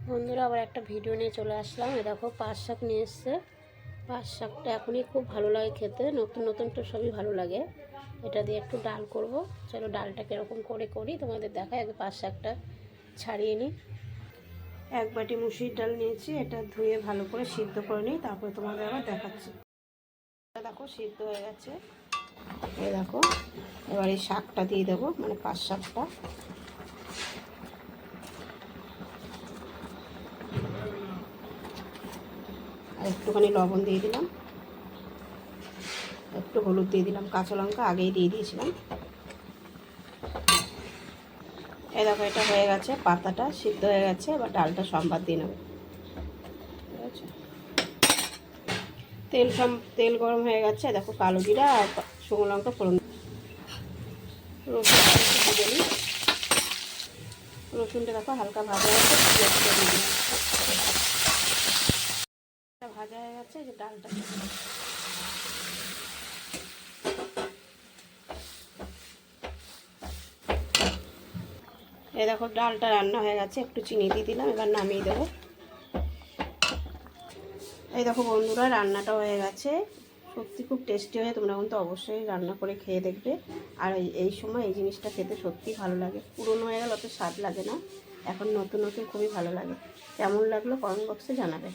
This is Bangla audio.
বন্ধুরা আবার একটা ভিডিও নিয়ে চলে আসলাম। এ দেখো পাট শাক নিয়ে এসছে। পাট শাকটা এখনই খুব ভালো লাগে খেতে, নতুন নতুন তো সবই ভালো লাগে। এটা দিয়ে একটু ডাল করব। চলো ডালটা কীরকম করে করি তোমাদের দেখাই। আগে পাট শাকটা ছাড়িয়ে নিই। এক বাটি মুসুরির ডাল নিয়েছি, এটা ধুয়ে ভালো করে সিদ্ধ করে নিই, তারপরে তোমাদের আবার দেখাচ্ছি। দেখো সিদ্ধ হয়ে গেছে। এই দেখো এবার এই শাকটা দিয়ে দেবো, মানে পাট শাকটা। আর একটুখানি লবণ দিয়ে দিলাম, একটু হলুদ দিয়ে দিলাম, কাঁচা লঙ্কা আগেই দিয়ে দিয়েছিলাম। এই দেখো এটা হয়ে গেছে, পাতাটা সিদ্ধ হয়ে গেছে। এবার ডালটা সম্বাদ দিয়ে নেব। ঠিক আছে, তেল গরম হয়ে গেছে। দেখো কালো জিরা আর শুকনো লঙ্কা ফোড়ন, রসুন দিয়ে দিই। রসুনটা দেখো হালকা ভাজা হয়ে গেছে, ভাজা হয়ে গেছে। যে ডালটা এই দেখো ডালটা রান্না হয়ে গেছে, একটু চিনি দিয়ে দিলাম, এবার নামিয়ে দেবো। এই দেখো বন্ধুরা রান্নাটা হয়ে গেছে, সত্যি খুব টেস্টি হয়। তোমরা কিন্তু অবশ্যই রান্না করে খেয়ে দেখবে। আর এই সময় এই জিনিসটা খেতে সত্যিই ভালো লাগে। পুরনো হয়ে গেলে অত স্বাদ লাগে না, এখন নতুন নতুন খুবই ভালো লাগে। কেমন লাগলো কমেন্ট বক্সে জানাবে।